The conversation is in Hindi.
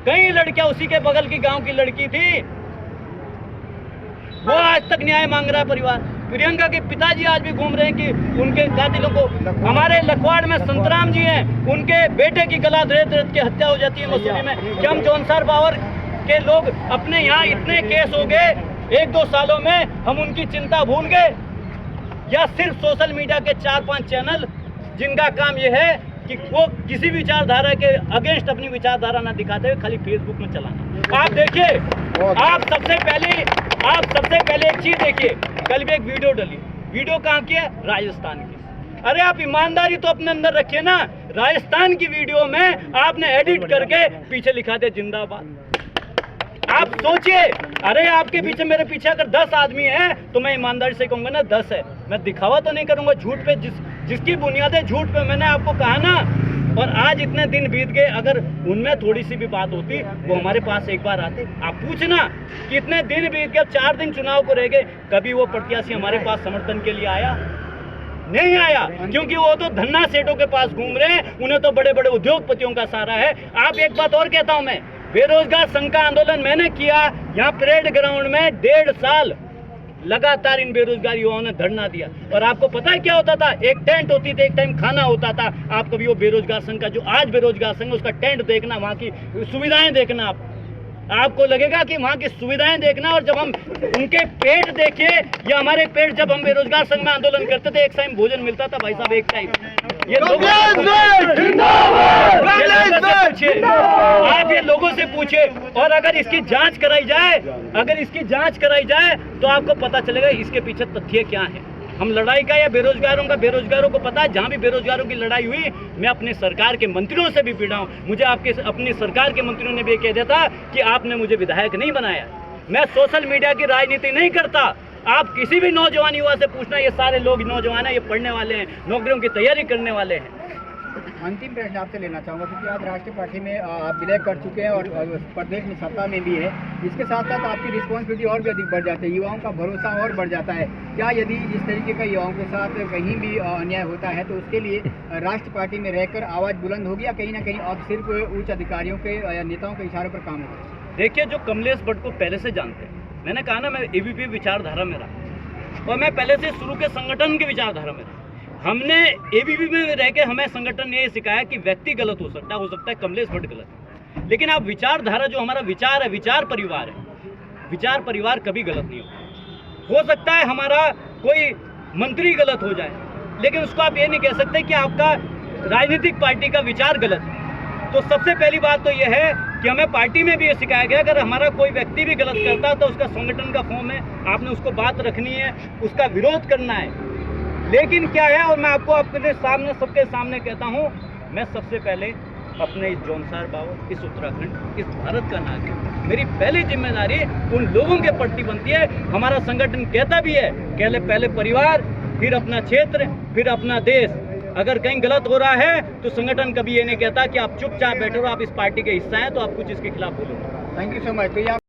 कई लड़कियां उसी के बगल की गांव की लड़की थी, वो आज तक न्याय मांग रहा है परिवार। प्रियंका के पिताजी आज भी घूम रहे हैं कि उनके कातिलों को, हमारे लखवाड़ में संतराम जी हैं, उनके बेटे की गला रेत रेत की हत्या हो जाती है मसूरी में। कि हम जौनसार बावर के लोग अपने यहाँ इतने केस हो गए 1-2 सालों में, हम उनकी चिंता भूल गए? या सिर्फ सोशल मीडिया के 4-5 चैनल जिनका काम यह है कि वो किसी विचारधारा के अगेंस्ट अपनी विचारधारा ना दिखाते हुए खाली फेसबुक में चलाना। आप देखिए, आप सबसे पहले एक चीज देखिए, कल भी एक वीडियो डली, वीडियो कहाँ की है? राजस्थान की। अरे आप ईमानदारी तो अपने अंदर रखिए ना। राजस्थान की वीडियो में आपने एडिट करके पीछे लिखा दिया जिंदाबाद। आप सोचिए, अरे आपके पीछे, मेरे पीछे अगर 10 आदमी हैं तो मैं ईमानदारी से कहूंगा ना 10 है, मैं दिखावा तो नहीं करूंगा झूठ पे, जिसकी बुनियादें झूठ पे। मैंने आपको कहा ना, और आज इतने दिन बीत गए, अगर उनमें थोड़ी सी भी बात होती वो हमारे पास एक बार आते। आप पूछना कि इतने दिन बीत गए, 4 दिन चुनाव को रह गए, कभी वो प्रत्याशी हमारे पास समर्थन के लिए आया? नहीं आया, क्योंकि वो तो धन्ना सेठों के पास घूम रहे हैं, उन्हें तो बड़े बड़े उद्योगपतियों का सहारा है। आप एक बात और कहता हूं मैं, बेरोजगार संघ का आंदोलन मैंने किया यहाँ परेड ग्राउंड में, 1.5 साल लगातार इन बेरोजगार युवाओं ने धरना दिया। और आपको पता है क्या होता था? एक टेंट होती थी, एक टाइम खाना होता था। आप कभी वो बेरोजगार संघ का, जो आज बेरोजगार संघ, उसका टेंट देखना, वहाँ की सुविधाएं देखना, आपको लगेगा कि वहाँ की सुविधाएं देखना। और जब हम उनके पेट देखे, या हमारे पेट, जब हम बेरोजगार संघ में आंदोलन करते थे, एक टाइम भोजन मिलता था भाई साहब, एक टाइम। ये लोगों आप ये लोगों से पूछे, और अगर इसकी जांच कराई जाए, तो आपको पता चलेगा इसके पीछे तथ्य क्या है। हम लड़ाई का या बेरोजगारों को पता है, जहां भी बेरोजगारों की लड़ाई हुई, मैं अपनी सरकार के मंत्रियों से भी भिड़ा हूं। मुझे अपनी सरकार के मंत्रियों ने भी कह दिया था कि आपने मुझे विधायक नहीं बनाया। मैं सोशल मीडिया की राजनीति नहीं करता। आप किसी भी नौजवान युवा से पूछना, ये सारे लोग नौजवान हैं, ये पढ़ने वाले हैं, नौकरियों की तैयारी करने वाले हैं। अंतिम प्रश्न आपसे लेना चाहूँगा, क्योंकि आज राष्ट्रीय पार्टी में आप विलय कर चुके हैं और प्रदेश में सत्ता में भी है। इसके साथ साथ आपकी रिस्पॉन्सिबिलिटी और भी अधिक बढ़ जाती है, युवाओं का भरोसा और बढ़ जाता है। क्या यदि इस तरीके का युवाओं के साथ कहीं भी अन्याय होता है तो उसके लिए राष्ट्रीय पार्टी में रहकर आवाज़ बुलंद होगी, या कहीं ना कहीं अब सिर्फ उच्च अधिकारियों के या नेताओं के इशारों पर काम होगा? देखिए, जो कमलेश भट्ट को पहले से जानते हैं, मैंने कहा ना, मैं एबीपी विचारधारा में रहा, और मैं पहले से शुरू के संगठन की विचारधारा में रहा। हमने एबीपी में रह के हमें संगठन ने ये सिखाया कि व्यक्ति गलत हो सकता है कमलेश भट्ट गलत है, लेकिन आप विचारधारा, जो हमारा विचार है, विचार परिवार कभी गलत नहीं हो सकता है हमारा कोई मंत्री गलत हो जाए, लेकिन उसको आप ये नहीं कह सकते कि आपका राजनीतिक पार्टी का विचार गलत है। तो सबसे पहली बात तो यह है कि हमें पार्टी में भी ये सिखाया गया, अगर हमारा कोई व्यक्ति भी गलत करता है तो उसका संगठन का फॉर्म है, आपने उसको बात रखनी है, उसका विरोध करना है। लेकिन क्या है, और मैं आपको अपने सामने, सबके सामने कहता हूं, मैं सबसे पहले अपने इस जौनसार बावर, इस उत्तराखंड, इस भारत का नागरिक, मेरी पहली जिम्मेदारी उन लोगों के प्रति बनती है। हमारा संगठन कहता भी है, पहले परिवार, फिर अपना क्षेत्र, फिर अपना देश। अगर कहीं गलत हो रहा है तो संगठन कभी ये नहीं कहता कि आप चुपचाप बैठे हो, आप इस पार्टी के हिस्सा हैं तो आप कुछ इसके खिलाफ बोलो। Thank you so much. तो